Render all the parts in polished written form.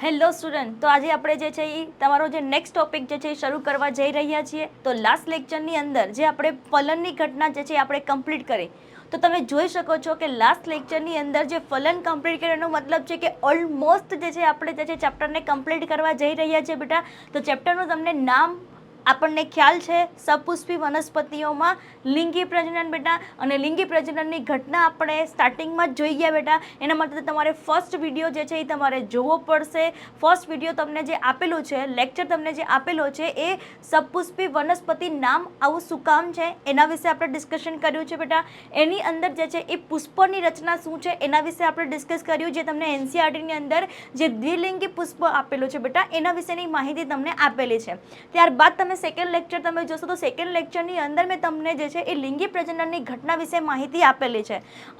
Hello student, તો આજે આપણે જે છે એ તમારો જે નેક્સ્ટ ટોપિક જે છે એ શરૂ કરવા જઈ રહ્યા છીએ. તો લાસ્ટ લેક્ચરની અંદર જે આપણે ફલનની ઘટના જે છે આપણે કમ્પ્લીટ કરી, તો તમે જોઈ શકો છો કે લાસ્ટ લેક્ચરની અંદર જે ફલન કમ્પ્લીટ કરવાનો મતલબ છે કે ઓલમોસ્ટ જે છે આપણે જે છે ચેપ્ટરને કમ્પ્લીટ કરવા જઈ રહ્યા છીએ બેટા. તો ચેપ્ટરનું તમને નામ આપણને ખ્યાલ છે, સપુષ્પી વનસ્પતિઓમાં લિંગી પ્રજનન બેટા. અને લિંગી પ્રજનનની ઘટના આપણે સ્ટાર્ટિંગમાં જ જોઈ ગયા બેટા. એના માટે તમારે ફર્સ્ટ વિડીયો જે છે એ તમારે જોવો પડશે. ફર્સ્ટ વિડીયો તમને જે આપેલું છે, લેક્ચર તમને જે આપેલો છે એ સપુષ્પી વનસ્પતિ નામ આવું શું કામ છે એના વિશે આપણે ડિસ્કશન કર્યું છે બેટા. એની અંદર જે છે એ પુષ્પની રચના શું છે એના વિશે આપણે ડિસ્કસ કર્યું. જે તમને એનસીઈઆરટીની અંદર જે દ્વિલિંગી પુષ્પ આપેલું છે બેટા એના વિશેની માહિતી તમને આપેલી છે. ત્યારબાદ તમે સેકન્ડ લેક્ચર તમે જોશો તો સેકન્ડ લેક્ચરની અંદર મેં તમને જે છે એ લિંગી પ્રજનનની ઘટના વિશે માહિતી આપેલી છે.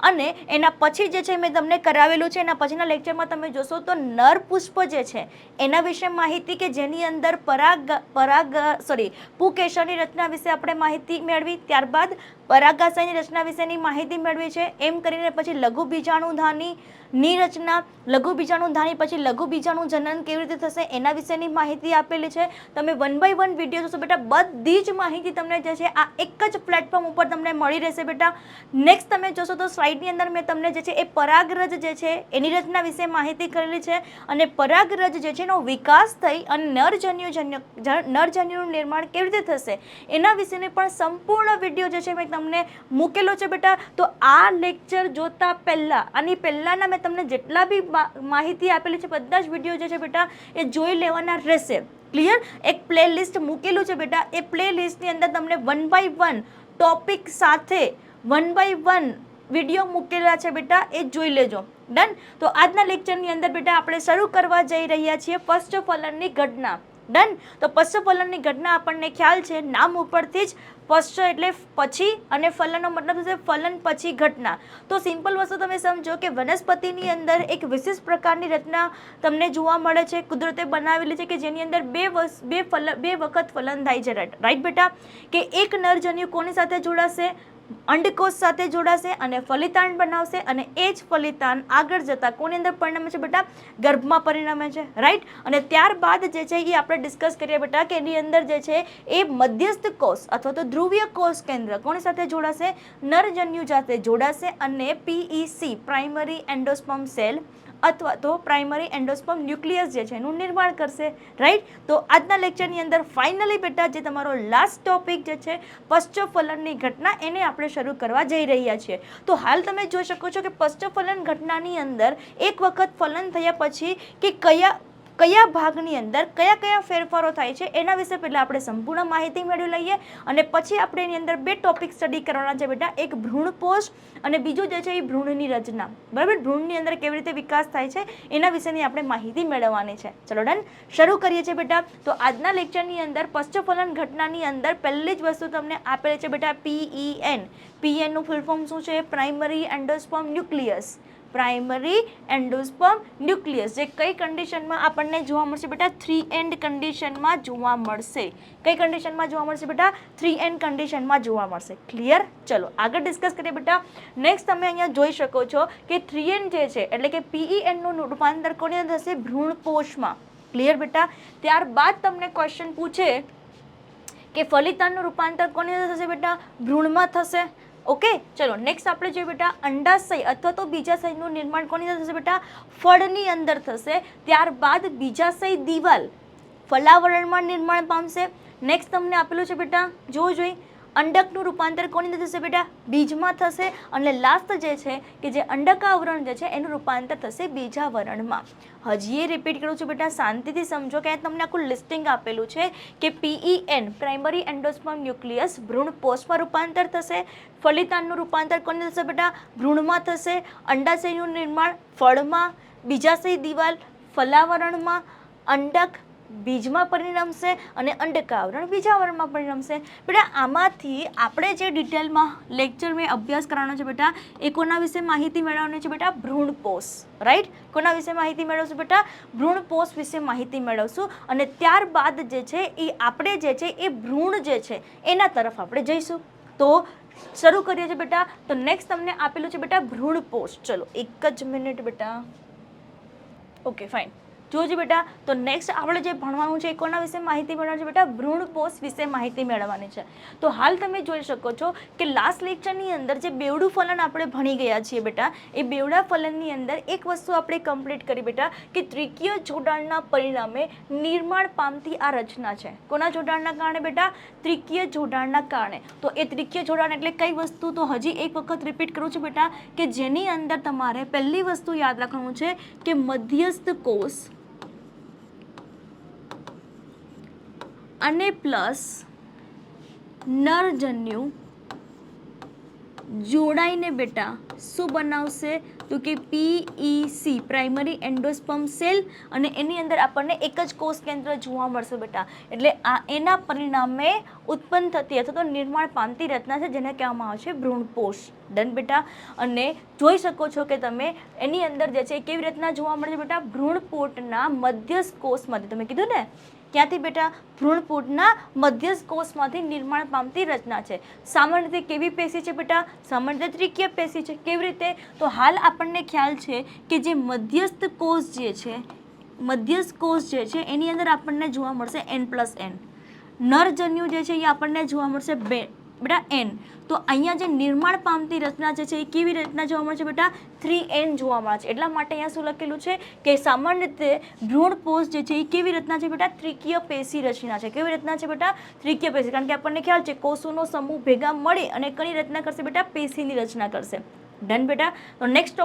અને એના પછી જે છે મેં તમને કરાવેલું છે. એના પછીના લેક્ચરમાં તમે જોશો તો નર પુષ્પ જે છે એના વિશે માહિતી, કે જેની અંદર પુકેશરની રચના વિશે આપણે માહિતી મેળવી. ત્યારબાદ પરાગાશયની રચના વિશેની માહિતી મેળવી છે. એમ કરીને પછી લઘુ બીજાણુધાની રચના, લઘુ બીજાણુધાની પછી લઘુ બીજાણુ જનન કેવી રીતે થશે એના વિશેની માહિતી આપેલી છે. તમે 1 by 1 વિડીયો જોશો બેટા, બધી જ માહિતી તમને જે છે આ એક જ પ્લેટફોર્મ ઉપર તમને મળી રહેશે બેટા. નેક્સ્ટ તમે જોશો તો સ્લાઇડની અંદર મેં તમને જે છે એ પરાગરજ જે છે એની રચના વિશે માહિતી કરેલી છે. અને પરાગરજ જે છે એનો વિકાસ થઈ અને નરજન્યુનું નિર્માણ કેવી રીતે થશે એના વિશેની પણ સંપૂર્ણ વિડીયો જે છે મેં તમને મૂકેલો છે બેટા. તો આ લેક્ચર જોતા પહેલા, આની પહેલાના મેં તમને જેટલા બી માહિતી આપેલી છે બધા જ વિડીયો જે છે બેટા એ જોઈ લેવાના રહેશે. ક્લિયર? એક પ્લે લિસ્ટ મૂકેલું છે બેટા. એ પ્લે લિસ્ટની અંદર તમને 1 by 1 ટોપિક સાથે 1 by 1 વિડીયો મૂકેલા છે બેટા, એ જોઈ લેજો. ડન? તો આજના લેક્ચરની અંદર બેટા આપણે શરૂ કરવા જઈ રહ્યા છીએ પશ્ચફલનની ઘટના. ડન? તો પશ્ચફલનની ઘટના આપણને ખ્યાલ છે નામ ઉપરથી જ. પશ્ચ એટલે પછી અને ફલનનો મતલબ છે ફલન પછી ઘટના. તો સિમ્પલ વસ્તુ તમે સમજો કે વનસ્પતિની અંદર એક વિશેષ પ્રકારની રચના તમને જોવા મળે છે, કુદરતે બનાવેલી છે, કે જેની અંદર બે વખત ફલન થાય છે. રાઈટ બેટા? કે એક નરજન્યુ કોની સાથે જોડાશે? અંડકોષ સાથે જોડાશે અને ફલિતાંડ બનાવશે. અને એ જ ફલિતાંડ આગળ જતા કોની અંદર પરિણમે છે બેટા? ગર્ભમાં પરિણમે છે. રાઈટ? અને ત્યારબાદ જે છે એ આપણે ડિસ્કસ કરીએ બેટા કે એની અંદર જે છે એ મધ્યસ્થ કોષ અથવા તો ધ્રુવીય કોષ કેન્દ્ર કોની સાથે જોડાશે? નરજન્યુ સાથે જોડાશે. અને PEC પ્રાઇમરી એન્ડોસ્પર્મ સેલ અથવા તો પ્રાઇમરી એન્ડોસ્પર્મ ન્યુક્લિયસ જે છે એનું નિર્માણ કરશે. રાઈટ? તો આજના લેક્ચરની અંદર ફાઇનલી બેટા જે તમારો લાસ્ટ ટોપિક જે છે પશ્ચફલનની ઘટના એને આપણે શરૂ કરવા જઈ રહ્યા છીએ. તો હાલ તમે જોઈ શકો છો કે પશ્ચફલન ઘટનાની અંદર એક વખત ફલન થયા પછી કે કયા ભાગની અંદર કયા ફેરફારો થાય છે એના વિશે પહેલાં આપણે સંપૂર્ણ માહિતી મેળવી લઈએ. અને પછી આપણે એની અંદર બે ટોપિક સ્ટડી કરવાના છે બેટા. એક ભ્રૂણપોષ અને બીજું જે છે એ ભ્રૂણની રચના. બરાબર? ભ્રૂણની અંદર કેવી રીતે વિકાસ થાય છે એના વિશેની આપણે માહિતી મેળવવાની છે. ચલો ડન? શરૂ કરીએ છીએ બેટા. તો આજના લેક્ચરની અંદર પશ્ચફલન ઘટનાની અંદર પહેલી જ વસ્તુ તમને આપેલી છે બેટા PEN. PEN નું ફૂલ ફોર્મ શું છે? Primary endosperm nucleus. Primary endosperm nucleus, જે કઈ કન્ડિશનમાં આપણને જોવા મળશે બેટા? 3 કન્ડિશનમાં જોવા મળશે. કઈ કન્ડિશનમાં જોવા મળશે બેટા? 3 કન્ડિશનમાં જોવા મળશે. ક્લિયર? ચલો આગળ ડિસ્કસ કરીએ બેટા. નેક્સ્ટ તમે અહીંયા જોઈ શકો છો કે 3 જે છે એટલે કે PEN નું રૂપાંતર કોની અંદર થશે? ભ્રૂણપોષમાં. ક્લિયર બેટા? ત્યારબાદ તમને ક્વેશ્ચન પૂછે કે ફલિતાંડનું રૂપાંતર કોની અંદર થશે બેટા? ભ્રૂણમાં થશે. ઓકે, ચલો નેક્સ્ટ આપણે જોઈએ બેટા અંડાશય અથવા તો બીજાશયનું નિર્માણ કોની અંદર થશે બેટા? ફળની અંદર થશે. ત્યારબાદ બીજાશય દિવાલ ફલાવરણમાં નિર્માણ પામશે. નેક્સ્ટ તમને આપેલું છે બેટા, જોઈ અંડકનું રૂપાંતર કોની અંદર થશે બેટા? બીજમાં થશે. અને લાસ્ટ જે છે કે જે અંડકાવરણ જે છે એનું રૂપાંતર થશે બીજાવરણમાં. હજી એ રિપીટ કરું છું બેટા, શાંતિથી સમજો કે તમને આખું લિસ્ટિંગ આપેલું છે કે PEN પ્રાઇમરી એન્ડોસ્પર્મ ન્યુક્લિયસ ભ્રૂણપોષમાં રૂપાંતર થશે. ફલિતાંડનું રૂપાંતર કોની થશે બેટા? ભ્રૂણમાં થશે. અંડાશયનું નિર્માણ ફળમાં, બીજાશય દિવાલ ફલાવરણમાં, અંડક બીજમાં પરિણમશે અને અંડકાવરણ બીજાવરણમાં પરિણમશે. બેટા આમાંથી આપણે જે ડિટેલમાં લેક્ચર મેં અભ્યાસ કરવાનો છે બેટા એ કોના વિશે માહિતી મેળવવાની છે બેટા? ભ્રૂણપોષ. રાઈટ? કોના વિશે માહિતી મેળવશું બેટા? ભ્રૂણપોષ વિશે માહિતી મેળવશું. અને ત્યારબાદ જે છે એ આપણે જે છે એ ભ્રૂણ જે છે એના તરફ આપણે જઈશું. તો શરૂ કરીએ છીએ બેટા. તો નેક્સ્ટ તમને આપેલું છે બેટા ભ્રૂણપોષ. ચલો એક જ મિનિટ બેટા. Okay fine. જોજો બેટા. તો નેક્સ્ટ આપણે જે ભણવાનું છે એ કોના વિશે માહિતી મેળવવાની છે બેટા? ભ્રૂણપોષ વિશે માહિતી મેળવવાની છે. તો હાલ તમે જોઈ શકો છો કે લાસ્ટ લેક્ચરની અંદર જે બેવડું ફલન આપણે ભણી ગયા છીએ બેટા, એ બેવડા ફલનની અંદર એક વસ્તુ આપણે કમ્પ્લીટ કરી બેટા કે ત્રિકીય જોડાણના પરિણામે નિર્માણ પામતી આ રચના છે. કોના જોડાણના કારણે બેટા? ત્રિકીય જોડાણના કારણે. તો એ ત્રિકીય જોડાણ એટલે કઈ વસ્તુ? તો હજી એક વખત રિપીટ કરું છું બેટા કે જેની અંદર તમારે પહેલી વસ્તુ યાદ રાખવાનું છે કે મધ્યસ્થ કોષ અને પ્લસ નરજન્યુ જોડાઈને બેટા શું બનાવશે? તો કે PEC પ્રાઇમરી એન્ડોસ્પર્મ સેલ, અને એની અંદર આપણને એક જ કોષ કેન્દ્ર જોવા મળશે બેટા. એટલે આ એના પરિણામે ઉત્પન્ન થતી અથવા તો નિર્માણ પામતી રચના છે જેને કહેવામાં આવે છે ભ્રૂણપોષ. ડન બેટા. અને જોઈ શકો છો કે તમે એની અંદર જે છે કેવી રીતના જોવા મળે છે બેટા? ભ્રૂણપોટના મધ્યસ્થ કોષમાંથી. તમે કીધું ને ક્યાંથી બેટા? ભ્રૂણપોટના મધ્યસ્થ કોષમાંથી નિર્માણ પામતી રચના છે. સામાન્ય રીતે કેવી પેશી છે બેટા? સામાન્ય રીતે ત્રિકીય પેશી છે. કેવી રીતે? તો હાલ આપણને ખ્યાલ છે કે જે મધ્યસ્થ કોષ જે છે એની અંદર આપણને જોવા મળશે N+N. નરજન્યુ જે છે એ આપણને જોવા મળશે બેટા N. તો અહીંયા જે નિર્માણ પામતી રચના જે છે એ કેવી રીતના જોવા મળે છે બેટા? 3N જોવા મળે છે. એટલા માટે અહીંયા શું લખેલું છે કે સામાન્ય રીતે ભ્રૂણપોષ જે છે એ કેવી રીતના છે બેટા? ત્રિકીય પેશી રચના છે. કેવી રીતના છે બેટા? ત્રિકીય પેશી. કારણ કે આપણને ખ્યાલ છે કોષોનો સમૂહ ભેગા મળી અને કઈ રચના કરશે બેટા? પેશીની રચના કરશે. ડન બેટા. તો નેક્સ્ટ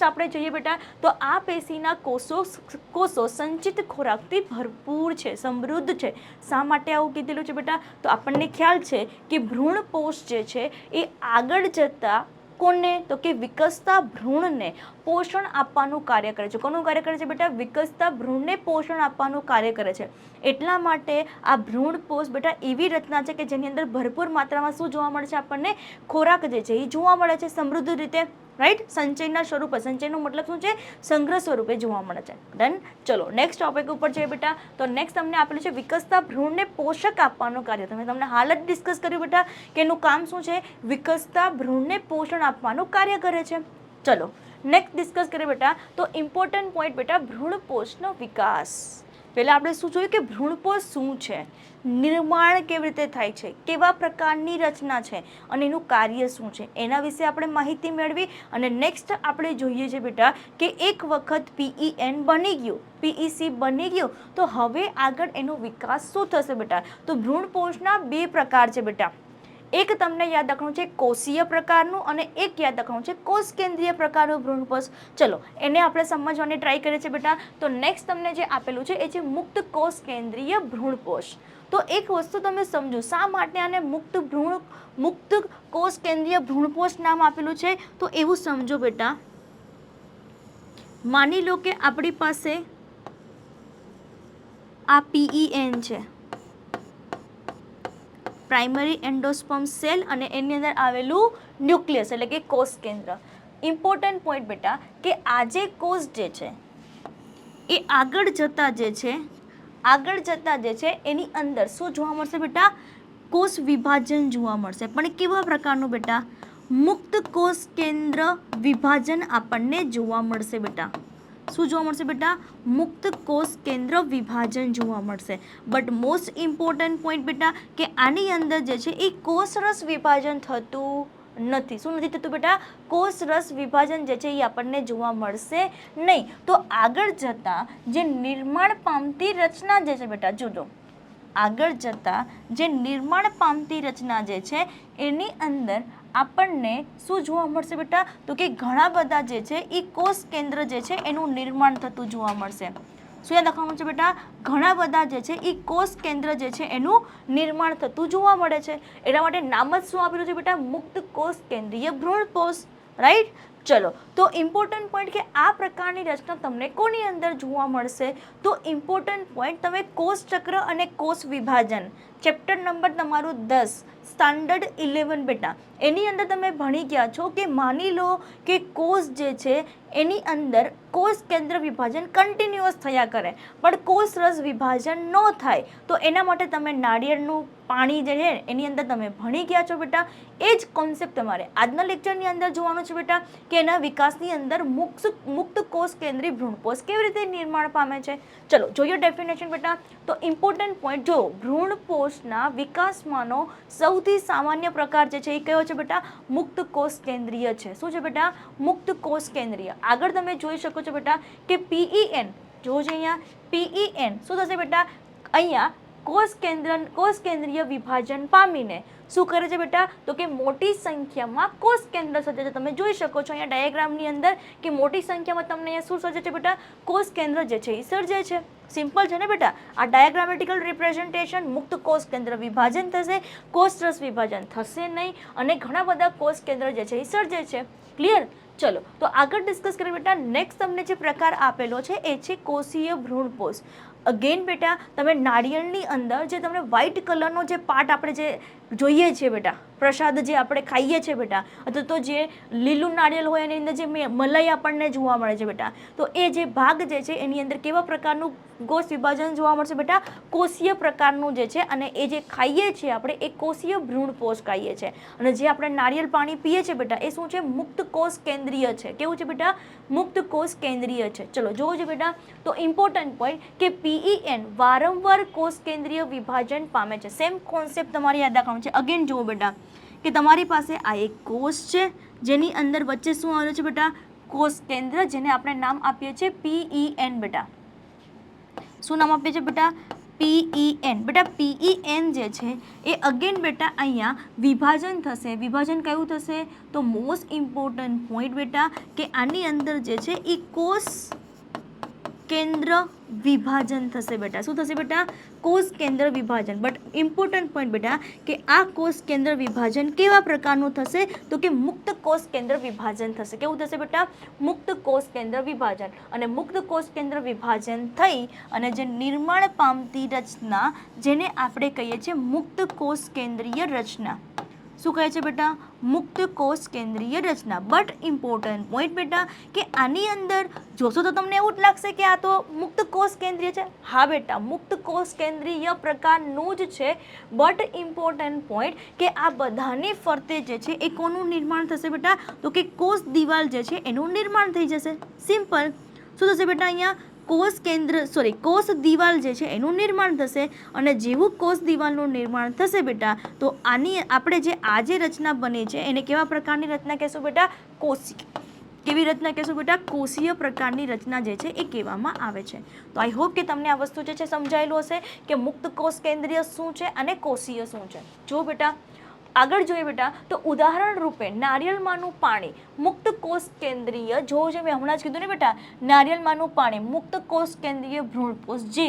આપણે જોઈએ બેટા તો આ પેશીના કોષો સંચિત ખોરાકથી ભરપૂર છે, સમૃદ્ધ છે. શા માટે આવું કીધેલું છે બેટા? તો આપણને ખ્યાલ છે કે ભ્રૂણપોષ જે છે એ આગળ જતા કોને? તો કે વિકસતા ભ્રૂણને પોષણ આપવાનું કાર્ય કરે છે. કોનું કાર્ય કરે છે બેટા? વિકસતા ભ્રૂણને પોષણ આપવાનું કાર્ય કરે છે. એટલા માટે આ ભ્રૂણપોષ બેટા એવી રચના છે કે જેની અંદર ભરપૂર માત્રામાં શું જોવા મળે છે આપણને? ખોરાક જે છે એ જોવા મળે છે સમૃદ્ધ રીતે. રાઈટ. સંચયના સ્વરૂપે. સંચયનો મતલબ શું છે? સંગ્રહ સ્વરૂપે જોવા મળે છે. ડન. ચલો નેક્સ્ટ ટોપિક ઉપર જઈએ બેટા. તો નેક્સ્ટ તમને આપેલું છે વિકસતા ભ્રૂણને પોષક આપવાનું કાર્ય. તમને હાલ જ ડિસ્કસ કર્યું બેટા કે એનું કામ શું છે? વિકસતા ભ્રૂણને પોષણ આપવાનું કાર્ય કરે છે. ચલો નેક્સ્ટ ડિસ્કસ કરીએ બેટા. તો ઇમ્પોર્ટન્ટ પોઈન્ટ બેટા ભ્રૂણપોષનો વિકાસ. પહેલા આપણે શું જોયું કે ભ્રૂણપોષ શું છે, નિર્માણ કેવી રીતે થાય છે, કેવા પ્રકારની રચના છે અને એનું કાર્ય શું છે એના વિશે આપણે માહિતી મેળવી. અને નેક્સ્ટ આપણે જોઈએ છે બેટા કે એક વખત PEN બની ગયું, PEC બની ગયું તો હવે આગળ એનો વિકાસ શું થશે બેટા? તો ભ્રૂણપોષના બે પ્રકાર છે બેટા. એક તમને યાદ રાખવાનું છે કોષીય પ્રકારનું અને એક યાદ રાખવાનું છે કોષ કેન્દ્રીય પ્રકારનું ભ્રૂણપોષ. ચલો એને આપણે સમજવાની ટ્રાય કરીએ છીએ બેટા. તો નેક્સ્ટ તમને જે આપેલું છે એ છે મુક્ત કોષ કેન્દ્રીય ભ્રૂણપોષ. તો એક વસ્તુ તમે સમજો શા માટે આને મુક્ત કોષ કેન્દ્રીય ભ્રૂણપોષ નામ આપેલું છે? તો એવું સમજો બેટા, માની લો કે આપણી પાસે આ PEN છે, પ્રાઇમરી એન્ડોસ્પર્મ સેલ, અને એની અંદર આવેલું ન્યુક્લિયસ એટલે કે કોષ કેન્દ્ર. ઇમ્પોર્ટન્ટ પોઈન્ટ બેટા કે આ જે કોષ જે છે એ આગળ જતા જે છે એની અંદર શું જોવા મળશે બેટા? કોષ વિભાજન જોવા મળશે. પણ કેવા પ્રકારનું બેટા? મુક્ત કોષ કેન્દ્ર વિભાજન આપણને જોવા મળશે બેટા. શું જોવા મળશે બેટા? મુક્ત કોષ કેન્દ્ર વિભાજન જોવા મળશે. બટ મોસ્ટ ઇમ્પોર્ટન્ટ પોઈન્ટ બેટા કે આની અંદર જે છે એ કોષરસ વિભાજન થતું નથી. શું નથી થતું બેટા? કોષરસ વિભાજન જે છે એ આપણને જોવા મળશે નહીં. તો આગળ જતા જે નિર્માણ પામતી રચના જે છે બેટા, જોજો આગળ જતા જે નિર્માણ પામતી રચના જે છે એની અંદર આપણને શું જોવા મળશે બેટા? તો કે ઘણા બધા જે છે એ કોષ કેન્દ્ર જે છે એનું નિર્માણ થતું જોવા મળશે. શું યાદ રાખવાનું છે બેટા? ઘણા બધા જે છે એ કોષ કેન્દ્ર જે છે એનું નિર્માણ થતું જોવા મળે છે. એના માટે નામ જ શું આપેલું છે બેટા? મુક્ત કોષ કેન્દ્રીય ભ્રૂણપોષ. રાઈટ. ચલો તો ઇમ્પોર્ટન્ટ પોઈન્ટ કે આ પ્રકારની રચના તમને કોની અંદર જોવા મળશે? તો ઇમ્પોર્ટન્ટ પોઈન્ટ તમે કોષ ચક્ર અને કોષ વિભાજન ચેપ્ટર નંબર તમારું 10 સ્ટાન્ડર્ડ 11 બેટા એની અંદર તમે ભણી ગયા છો કે માની લો કે કોષ જે છે એની અંદર કોષ કેન્દ્ર વિભાજન કન્ટિન્યુઅસ થયા કરે પણ કોષ રસ વિભાજન ન થાય તો એના માટે તમે નાળિયેરનું પાણી જે છે એની અંદર તમે ભણી ગયા છો બેટા. એ જ કોન્સેપ્ટ તમારે આજના લેક્ચરની અંદર જોવાનું છે બેટા કે એના વિકાસની અંદર મુક્ત કોષ કેન્દ્રી ભ્રૂણકોષ કેવી રીતે નિર્માણ પામે છે. ચલો જોઈએ ડેફિનેશન બેટા. તો ઇમ્પોર્ટન્ટ પોઈન્ટ જો ભ્રૂણકોષના વિકાસમાંનો સૌથી સામાન્ય પ્રકાર જે છે એ કયો છે બેટા? મુક્ત કોષ કેન્દ્રીય છે. શું છે બેટા? મુક્ત કોષ કેન્દ્રીય. આગળ તમે જોઈ શકો છો બેટા કે PEN જો છે અહીંયા PEN શું થશે બેટા? અહીંયા કોષ કેન્દ્રીય વિભાજન પામીને શું કરે છે બેટા? તો કે મોટી સંખ્યામાં કોષ કેન્દ્ર સર્જે છે. તમે જોઈ શકો છો અહીંયા ડાયાગ્રામની અંદર કે મોટી સંખ્યામાં તમને અહીંયા શું સર્જે છે બેટા? કોષ કેન્દ્ર જે છે એ સર્જે છે. સિમ્પલ છે ને બેટા? આ ડાયાગ્રામેટિકલ રિપ્રેઝન્ટેશન. મુક્ત કોષ કેન્દ્ર વિભાજન થશે, કોષ રસ વિભાજન થશે નહીં અને ઘણા બધા કોષ કેન્દ્ર જે છે એ સર્જે છે. ક્લિયર? ચલો તો આગળ ડિસ્કસ કરીએ બેટા. નેક્સ્ટ તમને જે પ્રકાર આપેલો છે એ છે કોષીય ભ્રૂણકોષ. અગેન બેટા તમે નાળિયેરની અંદર જે તમને વ્હાઇટ કલરનો જે પાર્ટ આપણે જે જોઈએ છીએ બેટા, પ્રસાદ જે આપણે ખાઈએ છીએ બેટા, અથવા તો જે લીલું નાળિયેર હોય એની અંદર જે મલાઈ આપણને જોવા મળે છે બેટા, તો એ જે ભાગ જે છે એની અંદર કેવા પ્રકારનું કોષ વિભાજન જોવા મળશે બેટા? કોષીય પ્રકારનું જે છે. અને એ જે ખાઈએ છીએ આપણે એ કોષીય ભ્રૂણકોષ ખાઈએ છીએ. અને જે આપણે નાળિયેર પાણી પીએ છીએ બેટા એ શું છે? મુક્ત કોષ કેન્દ્રીય છે. કેવું છે બેટા? મુક્ત કોષ કેન્દ્રીય છે. ચલો જોવો છે બેટા. તો ઇમ્પોર્ટન્ટ પોઈન્ટ કે PEN વારંવાર કોષ કેન્દ્રીય વિભાજન પામે છે. સેમ કોન્સેપ્ટ તમારે યાદ રાખવાનું છે. અગેન જુઓ બેટા કે તમારી પાસે આ એક કોષ છે જેની અંદર વચ્ચે શું આવેલું છે બેટા? કોષ કેન્દ્ર, જેને આપણે નામ આપીએ છીએ PEN બેટા. શું નામ આપીએ છીએ બેટા? PEN. બેટા PEN જે છે એ અગેન બેટા અહીંયા વિભાજન થશે. વિભાજન કયું થશે? તો મોસ્ટ ઇમ્પોર્ટન્ટ પોઈન્ટ બેટા કે આની અંદર જે છે એ કોષ કેન્દ્ર વિભાજન થશે બેટા. શું થશે બેટા? કોષ કેન્દ્ર વિભાજન. બટ ઇમ્પોર્ટન્ટ પોઈન્ટ બેટા કે આ કોષ કેન્દ્ર વિભાજન કેવા પ્રકારનું થશે? તો કે મુક્ત કોષ કેન્દ્ર વિભાજન થશે. કેવું થશે બેટા? મુક્ત કોષ કેન્દ્ર વિભાજન. અને મુક્ત કોષ કેન્દ્ર વિભાજન થઈ અને જે નિર્માણ પામતી રચના જેને આપણે કહીએ છીએ મુક્ત કોષ કેન્દ્રીય રચના. શું કહે છે બેટા? મુક્ત કોષ કેન્દ્રીય રચના. બટ ઇમ્પોર્ટન્ટ પોઈન્ટ બેટા કે આની અંદર જોશો તો તમને એવું જ લાગશે કે આ તો મુક્ત કોષ કેન્દ્રીય છે. હા બેટા મુક્ત કોષ કેન્દ્રીય પ્રકારનું જ છે. બટ ઇમ્પોર્ટન્ટ પોઈન્ટ કે આ બધાની ફરતે જે છે એ કોનું નિર્માણ થશે બેટા? તો કે કોષ દિવાલ જે છે એનું નિર્માણ થઈ જશે. સિમ્પલ. શું થશે બેટા? અહીંયા કોષ દિવાલ જે છે એનું નિર્માણ થશે. અને જેવું કોષ દિવાલનું નિર્માણ થશે બેટા તો આની આપણે જે આ જે રચના બની છે એને કેવા પ્રકારની રચના કહેશું બેટા? કોષીય. કેવી રચના કહેશું બેટા? કોષીય પ્રકારની રચના જે છે એ કહેવામાં આવે છે. તો આઈ હોપ કે તમને આ વસ્તુ જે છે સમજાયેલું હશે કે મુક્ત કોષ કેન્દ્રીય શું છે અને કોષીય શું છે. જો બેટા આગળ જોઈએ બેટા તો ઉદાહરણ રૂપે નારિયેળમાંનું પાણી મુક્ત કોષ કેન્દ્રીય. જો જે મેં હમણાં જ કીધું ને બેટા નારિયેળમાંનું પાણી મુક્ત કોષ કેન્દ્રીય ભ્રૂણકોષ જે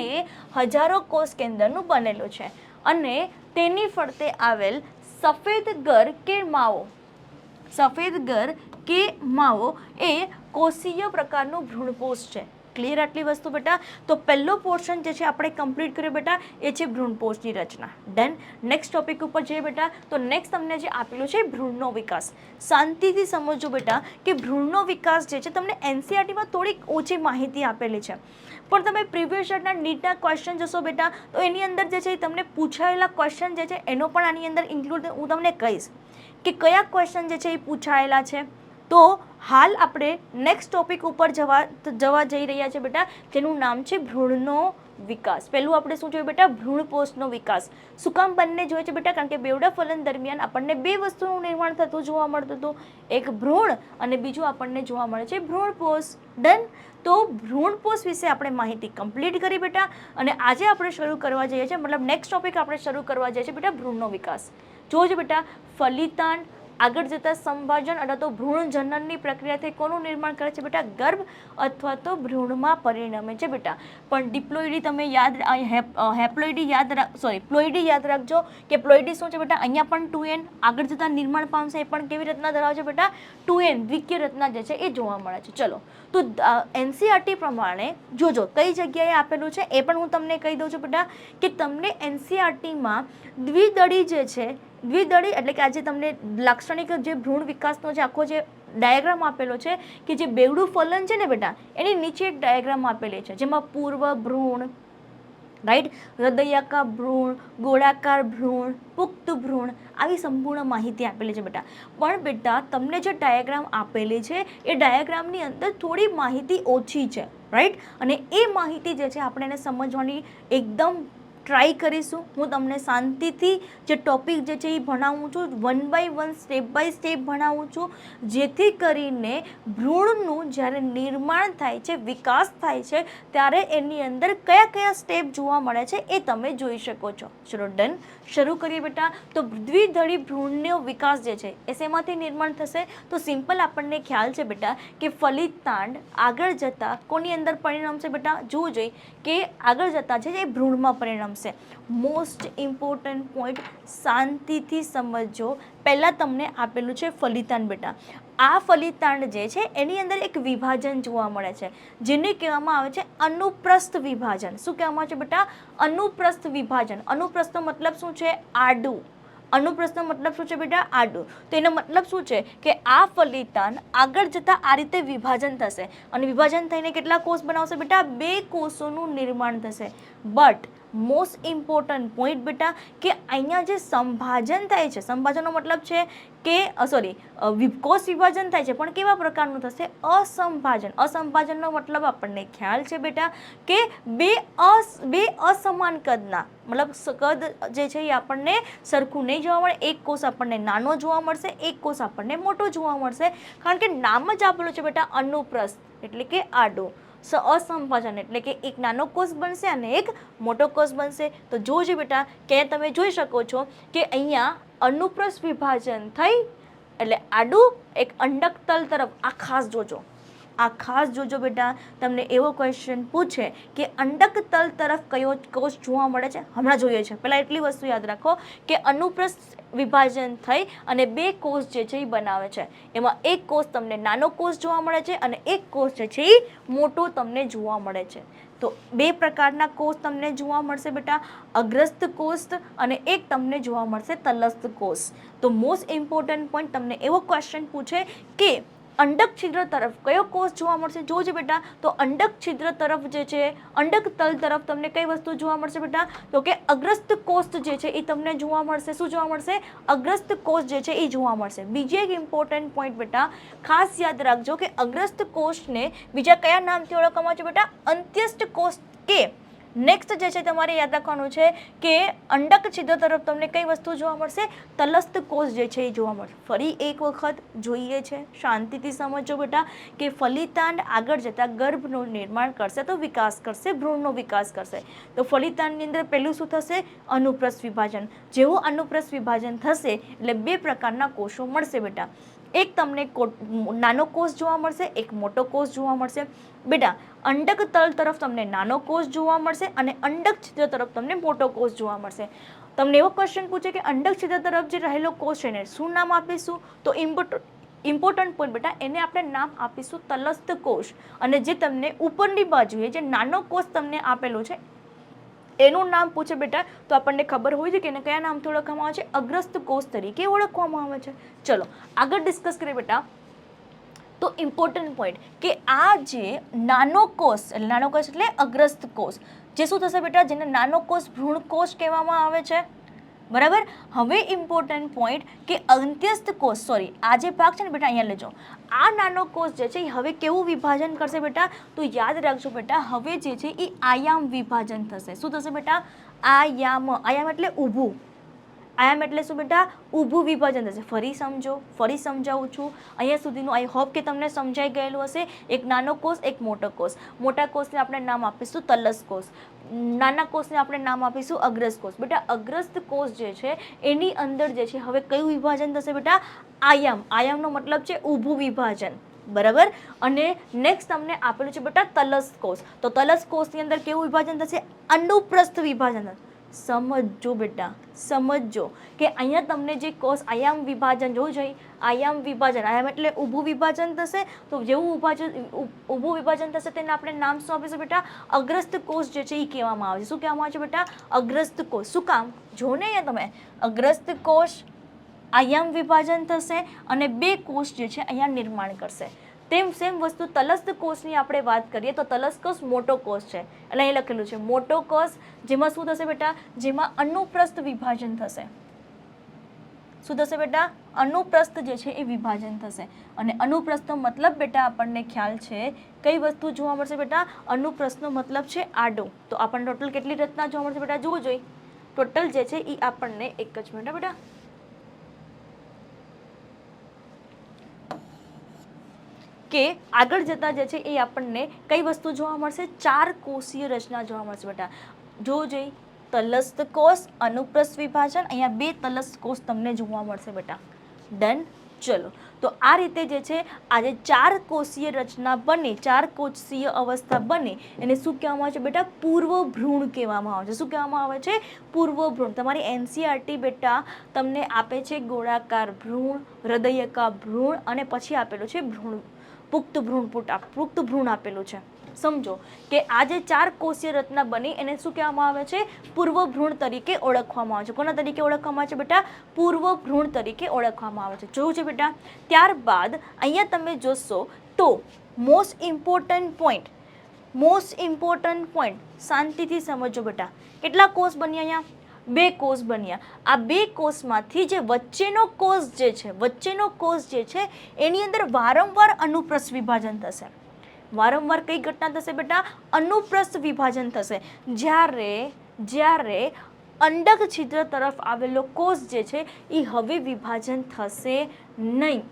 હજારો કોષ કેન્દ્રનું બનેલું છે અને તેની ફરતે આવેલ સફેદ ગર કે માવો એ કોષીય પ્રકારનું ભ્રૂણકોષ છે. ક્લિયર આટલી વસ્તુ બેટા? તો પહેલો પોર્શન જે છે આપણે કમ્પ્લીટ કર્યો બેટા એ છે ભ્રૂણકોષની રચના. ડન. નેક્સ્ટ ટોપિક ઉપર જઈએ બેટા. તો નેક્સ્ટ તમને જે આપેલું છે ભ્રૂણનો વિકાસ. શાંતિથી સમજો બેટા કે ભ્રૂણનો વિકાસ જે છે તમને NCERTમાં થોડીક ઓછી માહિતી આપેલી છે પણ તમે પ્રીવિયસ યરના નીટના ક્વેશ્ચન જશો બેટા તો એની અંદર જે છે તમને પૂછાયેલા ક્વેશ્ચન જે છે એનો પણ આની અંદર ઇન્ક્લુડ હું તમને કહીશ કે કયા ક્વેશ્ચન જે છે એ પૂછાયેલા છે. તો હાલ આપણે નેક્સ્ટ ટોપિક ઉપર જવા જઈ રહ્યા છે બેટા જેનું નામ છે ભ્રૂણનો વિકાસ. પહેલું આપણે શું જોયું બેટા? ભ્રૂણકોષનો વિકાસ. શું કામ બંને જોઈએ છે બેટા? કારણ કે બેવડા ફલન દરમિયાન આપણને બે વસ્તુનું નિર્માણ થતું જોવા મળતું હતું. એક ભ્રૂણ અને બીજું આપણને જોવા મળે છે ભ્રૂણકોષ. ડન. તો ભ્રૂણકોષ વિશે આપણે માહિતી કમ્પ્લીટ કરી બેટા અને આજે આપણે શરૂ કરવા જઈએ છીએ મતલબ નેક્સ્ટ ટોપિક આપણે શરૂ કરવા જઈએ છીએ બેટા ભ્રૂણનો વિકાસ. જોજો બેટા ફલિતાંડ આગળ જતા સંભાજન અથવા તો ભ્રૂણ જનનની પ્રક્રિયાથી કોનું નિર્માણ કરે છે બેટા? ગર્ભ અથવા તો ભ્રૂણમાં પરિણમે છે બેટા. પણ ડિપ્લોઇડી તમે પ્લોઇડી યાદ રાખજો કે પ્લોઇડી શું છે બેટા? અહીંયા પણ 2n આગળ જતા નિર્માણ પામશે એ પણ કેવી રચના ધરાવે છે બેટા? 2n દ્વિકીય રચના જે છે એ જોવા મળે છે. ચલો તો NCERT પ્રમાણે જોજો કઈ જગ્યાએ આપેલું છે એ પણ હું તમને કહી દઉં છું બેટા કે તમને NCERTમાં દ્વિદળી જે છે દ્વિદળી એટલે કે આજે તમને લાક્ષણિક જે ભ્રૂણ વિકાસનો જે આખો જે ડાયાગ્રામ આપેલો છે કે જે બેવડું ફલન છે ને બેટા એની નીચે એક ડાયાગ્રામ આપેલી છે જેમાં પૂર્વ ભ્રૂણ, રાઈટ, હૃદયાકાર ભ્રૂણ, ગોળાકાર ભ્રૂણ, પુખ્ત ભ્રૂણ આવી સંપૂર્ણ માહિતી આપેલી છે બેટા. પણ બેટા તમને જે ડાયાગ્રામ આપેલી છે એ ડાયાગ્રામની અંદર થોડી માહિતી ઓછી છે, રાઈટ, અને એ માહિતી જે છે આપણે એને સમજવાની એકદમ ટ્રાય કરીશું. હું તમને શાંતિથી જે ટોપિક જે છે એ ભણાવું છું, 1 by 1 સ્ટેપ બાય સ્ટેપ ભણાવું છું, જેથી કરીને ભ્રૂણનું જ્યારે નિર્માણ થાય છે, વિકાસ થાય છે, ત્યારે એની અંદર કયા કયા સ્ટેપ જોવા મળે છે એ તમે જોઈ શકો છો. ચલો ડન, શરૂ કરીએ બેટા. તો દ્વિદળી ભ્રૂણનો વિકાસ જે છે એ શેમાંથી નિર્માણ થશે? તો સિમ્પલ આપણને ખ્યાલ છે બેટા કે ફલિતાંડ આગળ જતા કોની અંદર પરિણમશે બેટા? જોવું જોઈએ કે આગળ જતા છે એ ભ્રૂણમાં પરિણમશે. મોસ્ટ ઇમ્પોર્ટન્ટ પોઈન્ટ શાંતિથી સમજો. પહેલાં તમને આપેલું છે ફલિતાંડ બેટા. આ ફલિતાંડ જે છે એની અંદર એક વિભાજન જોવા મળે છે જેને કહેવામાં આવે છે અનુપ્રસ્થ વિભાજન. શું કહેવામાં આવે છે બેટા? અનુપ્રસ્થ વિભાજન. અનુપ્રસ્થનો મતલબ શું છે? આડું. અનુપ્રસ્થનો મતલબ શું છે બેટા? આડું. તો એનો મતલબ શું છે કે આ ફલિતાંડ આગળ જતાં આ રીતે વિભાજન થશે અને વિભાજન થઈને કેટલા કોષ બનાવશે બેટા? 2 કોષોનું નિર્માણ થશે. બટ મોસ્ટ ઇમ્પોર્ટન્ટ પોઈન્ટ બેટા કે અહીંયા જે સંભાજન થાય છે, સંભાજનનો મતલબ છે કે કોષ વિભાજન થાય છે પણ કેવા પ્રકારનું થશે? અસંભાજન. અસંભાજનનો મતલબ આપણને ખ્યાલ છે બેટા કે બે અસમાન કદના, મતલબ કદ જે છે એ આપણને સરખું નહીં જોવા મળે. એક કોષ આપણને નાનો જોવા મળશે, એક કોષ આપણને મોટો જોવા મળશે, કારણ કે નામ જ આપેલું છે બેટા અનુપ્રસ્થ એટલે કે આડો. અસંભાજન એટલે કે એક નાનો કોષ બનશે અને એક મોટો કોષ બનશે. તો જોજો બેટા કે તમે જોઈ શકો છો કે અહીંયા અનુપ્રસ્થ વિભાજન થઈ એટલે આડું એક અંડક તલ તરફ. આ ખાસ જોજો, આ ખાસ જોજો બેટા. તમને એવો ક્વેશ્ચન પૂછે કે અંડક તલ તરફ કયો કોષ જોવા મળે છે? હમણાં જોઈએ છે. પહેલાં એટલી વસ્તુ યાદ રાખો કે અનુપ્રસ્થ વિભાજન થઈ અને 2 કોષ જે છે એ બનાવે છે. એમાં એક કોષ તમને નાનો કોષ જોવા મળે છે અને એક કોષ જે છે એ મોટો તમને જોવા મળે છે. તો 2 પ્રકારના કોષ તમને જોવા મળશે બેટા, અગ્રસ્ત કોષ અને એક તમને જોવા મળશે તલસ્થ કોષ. તો મોસ્ટ ઇમ્પોર્ટન્ટ પોઈન્ટ તમને એવો ક્વેશ્ચન પૂછે કે અંડક છિદ્ર તરફ કયો કોષ જોવા મળશે? જોજો બેટા. તો અંડક છિદ્ર તરફ જે છે, અંડક તલ તરફ તમને કઈ વસ્તુ જોવા મળશે બેટા? તો કે અગ્રસ્ત કોષ જે છે એ તમને જોવા મળશે. શું જોવા મળશે? અગ્રસ્ત કોષ જે છે એ જોવા મળશે. બીજી એક ઇમ્પોર્ટન્ટ પોઈન્ટ બેટા ખાસ યાદ રાખજો કે અગ્રસ્ત કોષને બીજા કયા નામથી ઓળખવામાં આવે છે બેટા? અંત્યસ્થ કોષ. કે નેક્સ્ટ જે છે તમારે યાદ રાખવાનું છે કે અંડક છિદ્ર તરફ તમને કઈ વસ્તુ જોવા મળશે? તલસ્થ કોષ જે છે એ જોવા મળશે. ફરી એક વખત જોઈએ છે, શાંતિથી સમજો બેટા કે ફલિતાંડ આગળ જતાં ગર્ભનું નિર્માણ કરશે તો વિકાસ કરશે, ભ્રૂણનો વિકાસ કરશે. તો ફલિતાંડની અંદર પહેલું શું થશે? અનુપ્રસ્થ વિભાજન. જેવું અનુપ્રસ્થ વિભાજન થશે એટલે 2 પ્રકારના કોષો મળશે બેટા. એક તમને નાનો કોષ જોવા મળશે, એક મોટો કોષ જોવા મળશે. બેટા અંડક તલ તરફ તમને નાનો કોષ જોવા મળશે અને અંડક છિદ્ર તરફ તમને મોટો કોષ જોવા મળશે. તમને એવો ક્વેશ્ચન પૂછે કે અંડક છિદ્ર તરફ જે રહેલો કોષ છે એને શું નામ આપીશું? તો ઇમ્પોર્ટન્ટ પોઈન્ટ બેટા એને આપણે નામ આપીશું તલસ્થ કોષ. અને જે તમને ઉપરની બાજુએ જે નાનો કોષ તમને આપેલો છે એનું નામ પૂછે બેટા તો આપણને ખબર હોય છે કે એને કયા નામથી ઓળખવામાં આવે છે? અગ્રસ્ત કોષ તરીકે ઓળખવામાં આવે છે. ચલો આગળ ડિસ્કસ કરીએ બેટા. તો ઇમ્પોર્ટન્ટ પોઈન્ટ કે આ જે નાનો કોષ એટલે અગ્રસ્ત કોષ જે શું થશે બેટા? જેને નાનો કોષ ભ્રૂણ કોષ કહેવામાં આવે છે. બરાબર. હવે ઇમ્પોર્ટન્ટ પોઈન્ટ કે અંત્યસ્થ કોષ, આ જે ભાગ છે ને બેટા અહીંયા લેજો. આ નાનો કોષ જે છે એ હવે કેવું વિભાજન કરશે બેટા? તો યાદ રાખજો બેટા હવે જે છે એ આયામ વિભાજન થશે. શું થશે બેટા? આયામ. આયામ એટલે ઊભું. આયામ એટલે શું બેટા? ઊભું વિભાજન થશે. ફરી સમજો, ફરી સમજાવું છું. અહીંયા સુધીનું આઈ હોપ કે તમને સમજાઈ ગયેલું હશે. એક નાનો કોષ, એક મોટો કોષ. મોટા કોષને આપણે નામ આપીશું તલસ્થ કોષ, નાના કોષને આપણે નામ આપીશું અગ્રસ્ત કોષ. બેટા અગ્રસ્ત કોષ જે છે એની અંદર જે છે હવે કયું વિભાજન થશે બેટા? આયામ. આયામનો મતલબ છે ઊભું વિભાજન. બરાબર. અને નેક્સ્ટ તમને આપેલું છે બેટા તલસ્થ કોષ. તો તલસ્થ કોષની અંદર કેવું વિભાજન થશે? અનુપ્રસ્થ વિભાજન થશે. સમજો બેટા, સમજો કે અહીંયા તમને જે કોષ આયામ વિભાજન જોવું જોઈએ. આયામ વિભાજન, આયામ એટલે ઊભું વિભાજન થશે. તો જેવું ઊભું વિભાજન થશે તેને આપણે નામ શું આપીશું બેટા? અગ્રસ્ત કોષ જે છે એ કહેવામાં આવે છે. શું કહેવામાં આવે છે બેટા? અગ્રસ્ત કોષ. શું કામ? જો ને અહીંયા તમે અગ્રસ્ત કોષ અહીંયા વિભાજન થશે અને 2 કોષ જે છે અહીંયા નિર્માણ કરશે. તેમ સેમ વસ્તુ તલસ્થ કોષની આપણે વાત કરીએ તો તલસ્થ કોષ મોટો કોષ છે એટલે અહીં લખેલું છે મોટો કોષ, જેમાં શું થશે બેટા, જેમાં અનુપ્રસ્થ વિભાજન થશે. શું થશે બેટા? અનુપ્રસ્થ જે છે એ વિભાજન થશે. અને અનુપ્રસ્થનો મતલબ બેટા આપણને ખ્યાલ છે કઈ વસ્તુ જોવા મળશે બેટા? અનુપ્રસ્થનો મતલબ છે આડો. તો આપણને ટોટલ કેટલી રચના જોવા મળશે બેટા? જોવું જોઈએ. ટોટલ જે છે એ આપણને એક જ મિનિટ બેટા, કે આગળ જતા જે છે એ આપણને કઈ વસ્તુ જોવા મળશે? 4 કોષીય રચના જોવા મળશે બેટા. જોવું જોઈએ. તલસ્થ કોષ, અનુપ્રસ્થ વિભાજન, અહીંયા 2 તલસ્થ કોષ તમને જોવા મળશે બેટા. ડન. ચલો, તો આ રીતે જે છે આજે 4 કોષીય રચના બને, 4 કોષીય અવસ્થા બને એને શું કહેવામાં આવે છે બેટા? પૂર્વ ભ્રૂણ કહેવામાં આવે છે. શું કહેવામાં આવે છે? પૂર્વ ભ્રૂણ. તમારી એનસીઈઆરટી બેટા તમને આપે છે ગોળાકાર ભ્રૂણ, હૃદયકા ભ્રૂણ અને પછી આપેલું છે ભ્રૂણ, પુખ્ત ભ્રૂણ આપેલું છે. સમજો કે આ જે 4 કોષીય રચના બની એને શું કહેવામાં આવે છે? પૂર્વ ભ્રૂણ તરીકે ઓળખવામાં આવે છે. કોના તરીકે ઓળખવામાં આવે છે બેટા? પૂર્વ ભ્રૂણ તરીકે ઓળખવામાં આવે છે. જોયું છે બેટા. ત્યારબાદ અહીંયા તમે જોશો તો મોસ્ટ ઇમ્પોર્ટન્ટ પોઈન્ટ શાંતિથી સમજો બેટા. કેટલા કોષ બન્યા અહીંયા? 2 કોષ બન્યા. આ 2 કોષમાંથી જે વચ્ચેનો કોષ જે છે એની અંદર વારંવાર અનુપ્રસ્થ વિભાજન થશે. વારંવાર કઈ ઘટના થશે બેટા? અનુપ્રસ્થ વિભાજન થશે. જ્યારે અંડક છિદ્ર તરફ આવેલો કોષ જે છે એ હવે વિભાજન થશે નહીં.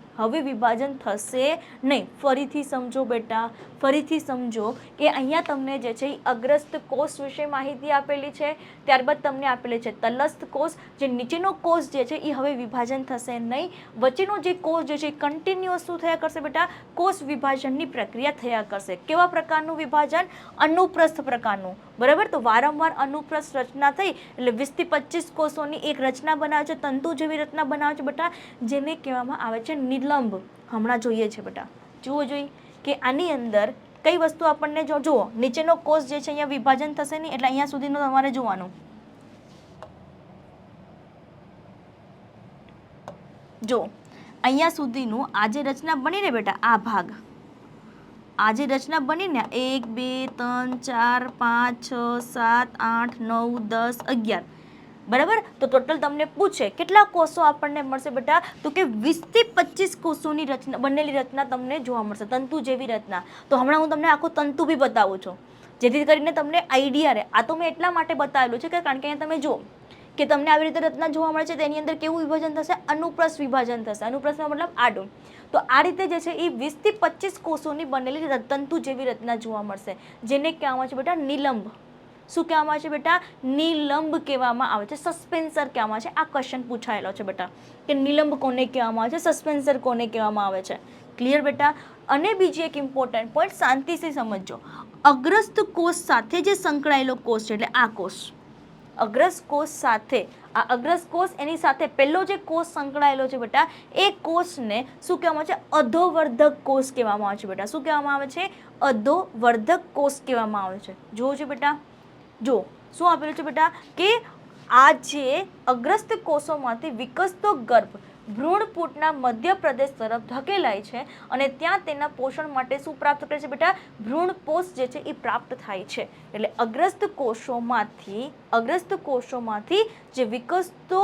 ફરીથી સમજો બેટા, ફરીથી સમજો કે અહીંયા તમને જે છે એ અગ્રસ્થ કોષ વિશે માહિતી આપેલી છે. ત્યારબાદ તમને આપેલી છે તલસ્થ કોષ. જે નીચેનો કોષ જે છે એ હવે વિભાજન થશે નહીં. વચ્ચેનો જે કોષ જે છે એ કન્ટિન્યુઅસ શું થયા કરશે બેટા? કોષ વિભાજનની પ્રક્રિયા થયા કરશે. કેવા પ્રકારનું વિભાજન? અનુપ્રસ્થ પ્રકારનું. બરાબર. તો વારંવાર અનુપ્રસ્થ રચના થઈ એટલે 20 થી 25 કોષોની એક રચના બનાવે છે, તંતુ જેવી રચના બનાવે છે બેટા, જેને કહેવામાં આવે છે નિલંબ. હમણાં જોઈએ છે બેટા, જુઓ જોઈએ કે આની અંદર કઈ વસ્તુ આપણને જુઓ, નીચેનો કોષ જે છે અહીંયા વિભાજન થશે નહીં એટલે અહીંયા સુધીનું તમારે જોવાનું. જો અહીંયા સુધીનું આ જે રચના બની ને બેટા, આ ભાગ, આ જે રચના બની ને 1 2 3 4 5 6 7 8 9 10 11, બરાબર. તો ટોટલ તમને પૂછે કેટલા કોષો આપણને મળશે બેટા? તો કે 20 થી 25 કોષોની રચના, બનેલી રચના તમને જોવા મળશે, તંતુ જેવી રચના. તો હમણાં હું તમને આખું તંતુ બી બતાવું છું જેથી કરીને તમને આઈડિયા રહે. આ તો મેં એટલા માટે બતાવેલું છે કે કારણ કે અહીંયા તમે જુઓ કે તમને આવી રીતે રચના જોવા મળે છે. તેની અંદર કેવું વિભાજન થશે? અનુપ્રસ્થ વિભાજન થશે. અનુપ્રસ્થનો મતલબ આડું. તો આ રીતે જે છે એ 20 થી 25 કોષોની બનેલી તંતુ જેવી રચના જોવા મળશે, જેને કહેવામાં આવે છે બેટા નિલંબ. શું કહેવામાં આવે છે બેટા? નિલંબ કહેવામાં આવે છે. સસ્પેન્સર કહેવામાં આવે છે. આ ક્વેશ્ચન પૂછાયેલો છે બેટા કે નિલંબ કોને કહેવામાં આવે છે, સસ્પેન્સર કોને કહેવામાં આવે છે. ક્લિયર બેટા. અને બીજી એક ઇમ્પોર્ટન્ટ પોઈન્ટ શાંતિથી સમજજો. અગ્રસ્થ કોષ સાથે જે સંકળાયેલો કોષ છે એટલે આ કોષ, અગ્રસ્થ કોષ સાથે, આ અગ્રસ્થ કોષ એની સાથે પહેલો જે કોષ સંકળાયેલો છે બેટા, એ કોષને શું કહેવામાં આવે છે? અધોવર્ધક કોષ કહેવામાં આવે છે બેટા. શું કહેવામાં આવે છે? અધોવર્ધક કોષ કહેવામાં આવે છે. જોવો છે બેટા, જો શું આપેલું છે બેટા કે આ જે અગ્રસ્ત કોષોમાંથી વિકસતો ગર્ભ ભ્રૂણપૂટના મધ્ય પ્રદેશ તરફ ધકેલાય છે અને ત્યાં તેના પોષણ માટે શું પ્રાપ્ત કરે છે બેટા? ભ્રૂણપોષ જે છે એ પ્રાપ્ત થાય છે. એટલે અગ્રસ્ત કોષોમાંથી જે વિકસતો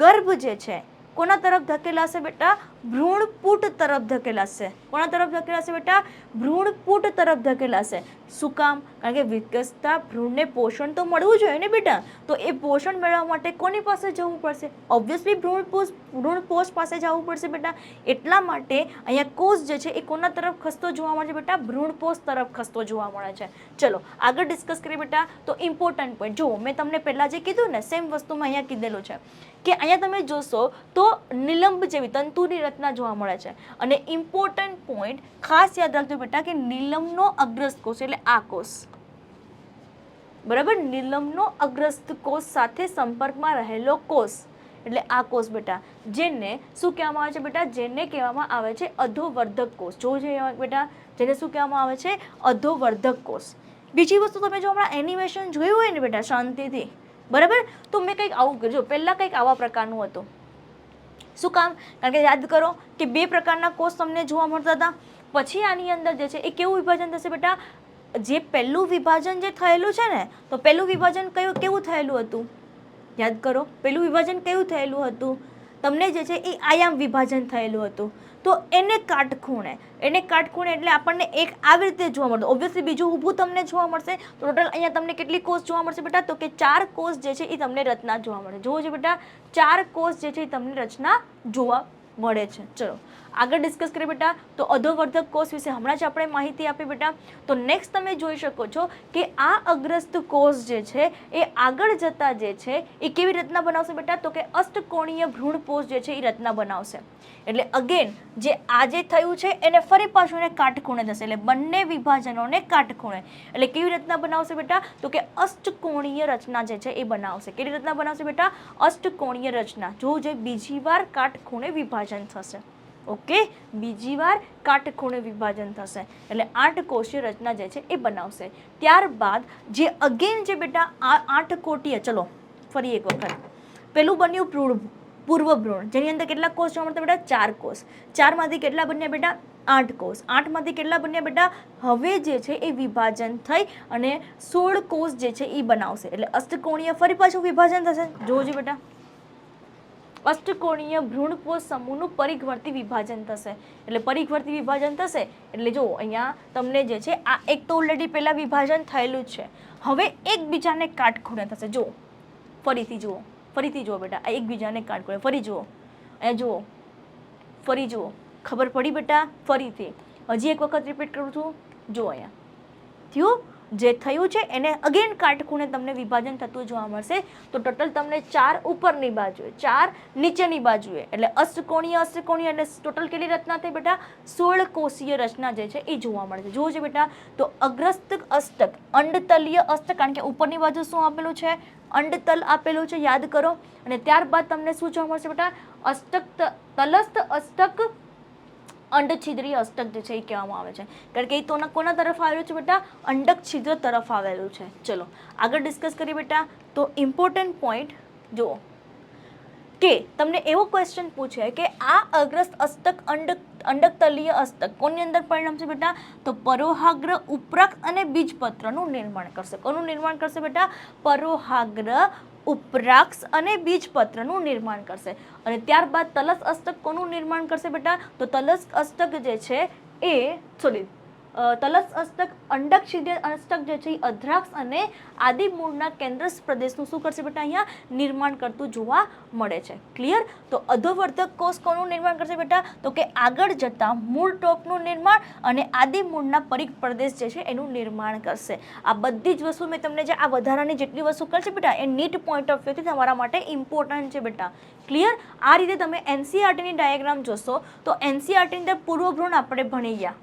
ગર્ભ જે છે કોના તરફ ધકેલાશે બેટા? ભ્રૂણપૂટ તરફ ધકેલાશે. કોના તરફ ધકેલાશે બેટા? ભ્રૂણપૂટ તરફ ધકેલાશે. શું કામ? કારણ કે વિકસતા ભ્રૂણને પોષણ તો મળવું જોઈએ ને બેટા. તો એ પોષણ મેળવવા માટે કોની પાસે જવું પડશે? ઓબ્વિયસલી ભ્રૂણપોષ પાસે જવું પડશે બેટા. એટલા માટે અહીંયા કોષ જે છે એ કોના તરફ ખસતો જોવા મળે છે બેટા? ભ્રૂણપોષ તરફ ખસતો જોવા મળે છે. ચલો આગળ ડિસ્કસ કરીએ બેટા. તો ઇમ્પોર્ટન્ટ પોઈન્ટ જુઓ, મેં તમને પહેલા જે કીધું ને સેમ વસ્તુમાં અહીંયા કીધેલું છે કે અહીંયા તમે જોશો તો નિલંબ જેવી તંતુની રચના જોવા મળે છે. અને ઇમ્પોર્ટન્ટ પોઈન્ટ ખાસ યાદ રાખજો બેટા કે નિલંબનો અગ્રસ્થ કોષ એટલે આ કોષ, બરાબર, નિલંબનો અગ્રસ્થ કોષ સાથે સંપર્કમાં રહેલો કોષ એટલે આ કોષ બેટા, જેને શું કહેવામાં આવે છે બેટા? જેને કહેવામાં આવે છે અધોવર્ધક કોષ. જોવું જોઈએ બેટા, જેને શું કહેવામાં આવે છે? અધોવર્ધક કોષ. બીજી વસ્તુ તમે જો હમણાં એનિમેશન જોયું હોય ને બેટા શાંતિથી, બરાબર, તો મેં કંઈક આવું કર્યું. પહેલાં કંઈક આવા પ્રકારનું હતું. શું કામ? કારણ કે યાદ કરો કે બે પ્રકારના કોષ તમને જોવા મળતા હતા. પછી આની અંદર જે છે એ કેવું વિભાજન થશે બેટા? જે પહેલું વિભાજન જે થયેલું છે ને, તો પહેલું વિભાજન કેવું થયેલું હતું? યાદ કરો, પહેલું વિભાજન કેવું થયેલું હતું? તમને જે છે એ આયામ વિભાજન થયેલું હતું. તો એને કાટખૂણે એટલે આપણને એક આવી રીતે જોવા મળતું. ઓબ્વિયસલી બીજું ઊભું તમને જોવા મળશે. તો ટોટલ અહીંયા તમને કેટલી કોષ જોવા મળશે બેટા? તો કે 4 કોષ જે છે એ તમને રચના જોવા મળે. જોવો છો બેટા, 4 કોષ જે છે એ તમને રચના જોવા મળે છે. ચલો આગળ ડિસ્કસ કરીએ બેટા. તો અધોવર્ધક કોષ વિશે હમણાં જ આપણે માહિતી આપી બેટા. તો નેક્સ્ટ તમે જોઈ શકો છો કે આ અગ્રસ્ત કોષ જે છે એ આગળ જતા જે છે એ કેવી રચના બનાવશે બેટા? તો કે અષ્ટકોણીય ભ્રૂણપોષ જે છે એ રચના બનાવશે. એટલે અગેન જે આજે થયું છે એને ફરી પાછું એને કાટખૂણે થશે. એટલે બંને વિભાજનોને કાટખૂણે એટલે કેવી રચના બનાવશે બેટા? તો કે અષ્ટકોણીય રચના જે છે એ બનાવશે. કેવી રચના બનાવશે બેટા? અષ્ટકોણીય રચના. જો જે બીજી વાર કાટખૂણે વિભાજન થશે. ઓકે, બીજી વાર કાટખૂણે વિભાજન થશે એટલે 8 કોષીય રચના જે છે એ બનાવશે. ત્યારબાદ જે અગેન જે બેટા 8 કોટીય, ચલો ફરી એક વખત, પેલું બન્યું પૂર્વ ભ્રૂણ, જેની અંદર કેટલા કોષ જોવા મળતા બેટા? 4 કોષ. 4 માંથી કેટલા બન્યા બેટા? 8 કોષ. 8 માંથી કેટલા બન્યા બેટા? હવે જે છે એ વિભાજન થઈ અને 16 કોષ જે છે એ બનાવશે. એટલે અષ્ટકોણીય ફરી પાછું વિભાજન થશે. જોજો બેટા, અષ્ટકોણીય ભ્રૂણપોષ સમૂહનું પરિઘવર્તી વિભાજન થશે. એટલે પરિઘવર્તી વિભાજન થશે એટલે જો અહીંયા તમને જે છે આ એક તો ઓલરેડી પહેલા વિભાજન થયેલું જ છે. હવે એકબીજાને કાટખૂણે થશે. જુઓ, ફરીથી જુઓ બેટા, આ એકબીજાને કાટખૂણે. ફરી જુઓ, અહીંયા જુઓ, ફરી જુઓ. ખબર પડી બેટા? ફરીથી હજી એક વખત રિપીટ કરું છું. જુઓ અહીંયા થયું, જે થયું છે એને અગેન કાટખૂણે તમને વિભાજન થતું જોવા મળશે. તો ટોટલ તમને 4 ઉપરની બાજુએ, 4 નીચેની બાજુએ, એટલે અષ્ટકોણીય એટલે ટોટલ કેટલી રચના થઈ બેટા? 16 કોષીય રચના જે છે એ જોવા મળે છે. જોવો છે બેટા, તો અગ્રસ્ત અષ્ટક, અંડતલીય અષ્ટક, કારણ કે ઉપરની બાજુ શું આપેલું છે? અંડતલ આપેલું છે, યાદ કરો. અને ત્યારબાદ તમને શું જોવા મળશે બેટા? અષ્ટક, તલસ્થ અષ્ટક, અંડછિદ્રીય અષ્ટક જે છે એ કહેવામાં આવે છે. કારણ કે એ તો કોના તરફ આવેલું છે બેટા? અંડક છિદ્ર તરફ આવેલું છે. ચલો આગળ ડિસ્કસ કરીએ બેટા. તો ઇમ્પોર્ટન્ટ પોઈન્ટ જુઓ કે તમને એવો ક્વેશ્ચન પૂછે કે આ અગ્રસ્ત અષ્ટક અંડકતલીય અષ્ટક કોની અંદર પરિણમશે બેટા? તો પરોહાગ્ર, ઉપરાક્ષ અને બીજપત્રનું નિર્માણ કરશે. કોનું નિર્માણ કરશે બેટા? પરોહાગ્ર, ઉપરાક્ષ અને બીજપત્રનું નિર્માણ કરશે. અને ત્યારબાદ તલસ અષ્ટક કોનું નિર્માણ કરશે બેટા? તો તલસ અષ્ટક જે છે એ તલસ અષ્ટક, અંડક છિદ્ર અષ્ટક જે છે એ અધ્રાક્ષ અને આદિ મૂળના કેન્દ્ર પ્રદેશનું શું કરશે બેટા? અહીંયા નિર્માણ કરતું જોવા મળે છે. ક્લિયર? તો અધોવર્ધક કોષ કોનું નિર્માણ કરશે બેટા? તો કે આગળ જતા મૂળ ટોપનું નિર્માણ અને આદિ મૂળના પરિઘ પ્રદેશ જે છે એનું નિર્માણ કરશે. આ બધી જ વસ્તુ મેં તમને જે આ વધારાની જેટલી વસ્તુ કરશે બેટા એ નીટ પોઈન્ટ ઓફ વ્યૂથી તમારા માટે ઇમ્પોર્ટન્ટ છે બેટા. ક્લિયર? આ રીતે તમે એનસીઈઆરટીની ડાયાગ્રામ જોશો તો એનસીઈઆરટીની અંદર પૂર્વ ભ્રૂણ આપણે ભણી ગયા.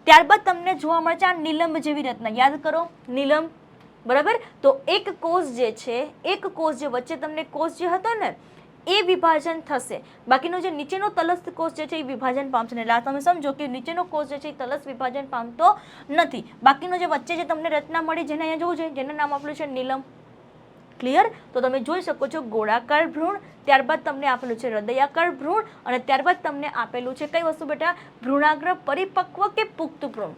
ત્યારબાદ તમને જોવા મળે છે આ નિલંબ જેવી રચના. યાદ કરો, નિલંબ, બરાબર? તો એક કોષ જે છે, એક કોષ જે વચ્ચે તમને કોષ જે હતો ને એ વિભાજન થશે. બાકીનો જે નીચેનો તલસ્થ કોષ જે છે એ વિભાજન પામશે. એટલે આ તમે સમજો કે નીચેનો કોષ જે છે એ તલસ્થ વિભાજન પામતો નથી. બાકીનો જે વચ્ચે જે તમને રચના મળી જેને અહીંયા જોવું છે, જેનું નામ આપેલું છે નિલંબ. ક્લિયર? તો તમે જોઈ શકો છો ગોળાકાર ભ્રૂણ, ત્યારબાદ તમને આપેલું છે હૃદયાકાર ભ્રૂણ અને ત્યારબાદ તમને આપેલું છે કઈ વસ્તુ બેટા? ભ્રૂણાગ્ર પરિપક્વ કે પુખ્ત ભ્રૂણ.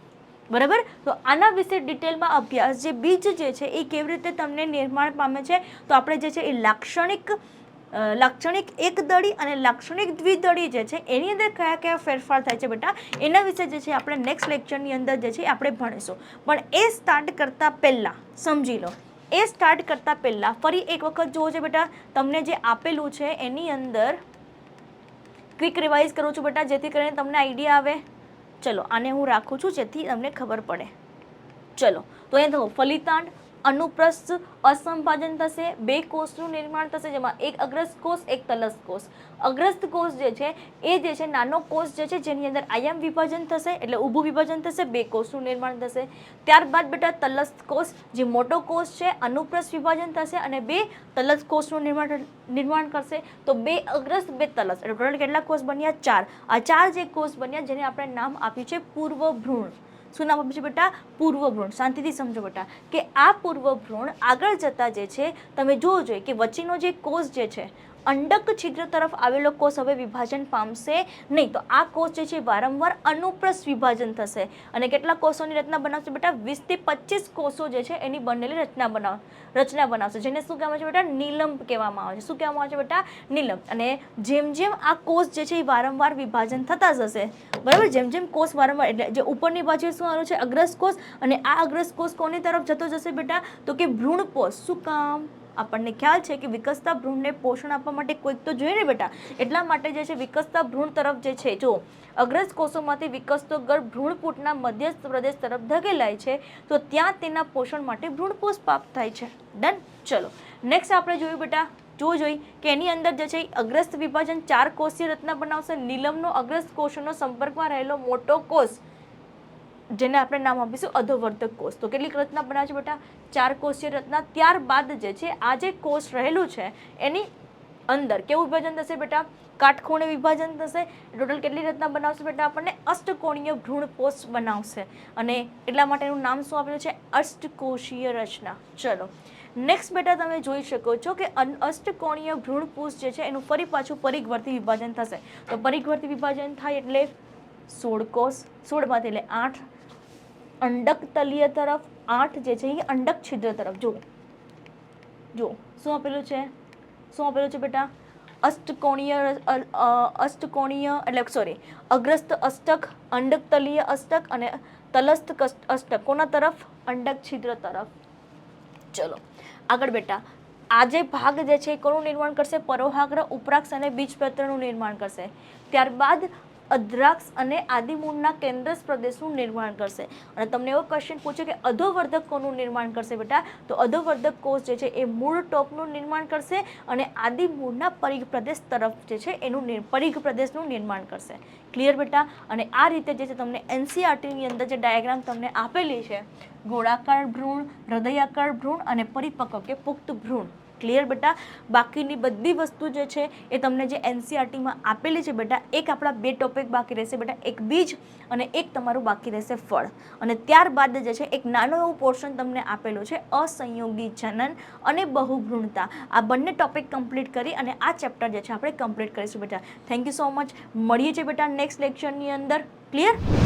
બરાબર? તો આના વિશે ડિટેલમાં અભ્યાસ, જે બીજ જે છે એ કેવી રીતે તમને નિર્માણ પામે છે, તો આપણે જે છે એ લાક્ષણિક એકદળી અને લાક્ષણિક દ્વિદળી જે છે એની અંદર કયા કયા ફેરફાર થાય છે બેટા એના વિશે જે છે આપણે નેક્સ્ટ લેક્ચરની અંદર જે છે આપણે ભણીશું. પણ એ સ્ટાર્ટ કરતાં પહેલાં સમજી લો, એ સ્ટાર્ટ કરતાં પહેલાં ફરી એક વખત જોવો છે બેટા, તમને જે આપેલું છે એની અંદર ક્વિક રિવાઇઝ કરું છું બેટા, જેથી કરીને તમને આઈડિયા આવે. ચલો આને હું રાખું છું જેથી તમને ખબર પડે. ચલો તો એ થયું ફલિતાંડ, અનુપ્રસ્થ અસંભાજન થશે, 2 કોષનું નિર્માણ થશે જેમાં એક અગ્રસ્ત કોષ, એક તલસ્થ કોષ. અગ્રસ્ત કોષ જે છે એ જે છે નાનો કોષ જે છે જેની અંદર આયામ વિભાજન થશે એટલે ઊભું વિભાજન થશે, 2 કોષનું નિર્માણ થશે. ત્યારબાદ બેટા તલસ્થ કોષ જે મોટો કોષ છે અનુપ્રસ્થ વિભાજન થશે અને 2 તલસ્થ કોષનું નિર્માણ કરશે. તો 2 અગ્રસ્ત 2 તલસ્થ એટલે ટોટલ કેટલા કોષ બન્યા? 4. આ 4 જે કોષ બન્યા જેને આપણે નામ આપ્યું છે પૂર્વ ભ્રૂણ. શું નામ આપ્યું છે બેટા? પૂર્વ ભ્રૂણ. શાંતિથી સમજો બેટા કે આ પૂર્વ ભ્રૂણ આગળ જતા જે છે તમે જોવો જોઈએ કે વચ્ચેનો જે કોષ જે છે અંડક છિદ્ર તરફ આવેલો કોષ હવે વિભાજન પામશે નહીં. તો આ કોષ જે છે વારંવાર અનુપ્રસ્થ વિભાજન થશે અને કેટલા કોષોની રચના બનાવશે બેટા? 20 થી 25 કોષો જે છે એની બનેલી રચના બનાવશે, જેને શું કહેવામાં આવે છે બેટા? નિલંબ કહેવામાં આવે છે. શું કહેવામાં આવે છે બેટા? નિલંબ. અને જેમ જેમ આ કોષ જે છે એ વારંવાર વિભાજન થતા જશે, બરાબર, જેમ જેમ કોષ વારંવાર, એટલે જે ઉપરની બાજુએ શું આવ્યું છે? અગ્રસ્ત કોષ. અને આ અગ્રસ્ત કોષ કોની તરફ જતો જશે બેટા? તો કે ભ્રૂણપોષ. શું કામ? આપણને ખ્યાલ છે કે વિકસતા ભ્રૂણને પોષણ આપવા માટે કોઈક તો જોઈએ ને બેટા, એટલા માટે જે છે વિકસતા ભ્રૂણ તરફ જે છે, જો અગ્રસ્ત કોષોમાંથી વિકસતો ગર્ભ ભ્રૂણપૂટના મધ્યસ્થ પ્રદેશ તરફ ધકેલાય છે, તો ત્યાં તેના પોષણ માટે ભ્રૂણપોષ પ્રાપ્ત થાય છે. ડન. ચલો નેક્સ્ટ આપણે જોયું બેટા, જોઈ કે એની અંદર જે છે અગ્રસ્ત વિભાજન 4 કોષીય રચના બનાવશે. નીલમનો અગ્રસ્ત કોષોનો સંપર્કમાં રહેલો મોટો કોષ, જેને આપણે નામ આપીશું અધોવર્ધક કોષ. તો કેટલીક રચના બનાવે છે બેટા? 4 કોષીય રચના. ત્યારબાદ જે છે આ જે કોષ રહેલું છે એની અંદર કેવું વિભાજન થશે બેટા? કાટખૂણે વિભાજન થશે. ટોટલ કેટલી રચના બનાવશે બેટા? આપણને અષ્ટકોણીય ભ્રૂણપોષ બનાવશે. અને એટલા માટે એનું નામ શું આપેલું છે? અષ્ટકોષીય રચના. ચલો નેક્સ્ટ બેટા તમે જોઈ શકો છો કે અષ્ટકોણીય ભ્રૂણપોષ જે છે એનું ફરી પાછું પરિઘવર્તી વિભાજન થશે. તો પરિઘવર્તી વિભાજન થાય એટલે 16 કોષ, 16 માંથી એટલે 8 અંડક તલીય તરફ, 8 જે છે એ અંડક છિદ્ર તરફ. જો શું આપેલું છે? શું આપેલું છે બેટા? અષ્ટકોણીય એટલે સોરી, અગ્રસ્ત અષ્ટક, અંડક તલીય અષ્ટક અને તલસ્થ અષ્ટક. કોના તરફ? અંડક છિદ્ર તરફ. ચલો આગળ બેટા, આ જે ભાગ જે છે કોનું નિર્માણ કરશે? પરોહાગ્ર, ઉપરાક્ષ અને બીજપત્રનું નિર્માણ કરશે. ત્યારબાદ અદ્રાક્ષ અને આદિમૂળના કેન્દ્રસ પ્રદેશનું નિર્માણ કરશે. અને તમને એવો ક્વેશ્ચન પૂછે કે અધોવર્ધક કોનું નિર્માણ કરશે બેટા? તો અધોવર્ધક કોષ જે છે એ મૂળ ટોપનું નિર્માણ કરશે અને આદિમૂળના પરિઘ પ્રદેશ તરફ જે છે એનું પરિઘ પ્રદેશનું નિર્માણ કરશે. ક્લિયર બેટા? અને આ રીતે જે છે તમને એનસીઈઆરટીની અંદર જે ડાયાગ્રામ તમને આપેલી છે, ગોળાકાર ભ્રૂણ, હૃદયાકાર ભ્રૂણ અને પરિપક્વ કે પુખ્ત ભ્રૂણ. ક્લિયર બેટા? બાકીની બધી વસ્તુ જે છે એ તમને જે એનસીઈઆરટીમાં આપેલી છે બેટા, એક આપણા 2 ટોપિક બાકી રહેશે બેટા, એક બીજ અને એક તમારું બાકી રહેશે ફળ. અને ત્યારબાદ જે છે એક નાનો એવું પોર્શન તમને આપેલું છે અસંયોગી જનન અને બહુભ્રૂણતા. આ બંને ટોપિક કમ્પ્લીટ કરી અને આ ચેપ્ટર જે છે આપણે કમ્પ્લીટ કરીશું બેટા. Thank you so much. મળીએ છીએ બેટા નેક્સ્ટ લેક્ચરની અંદર. ક્લિયર?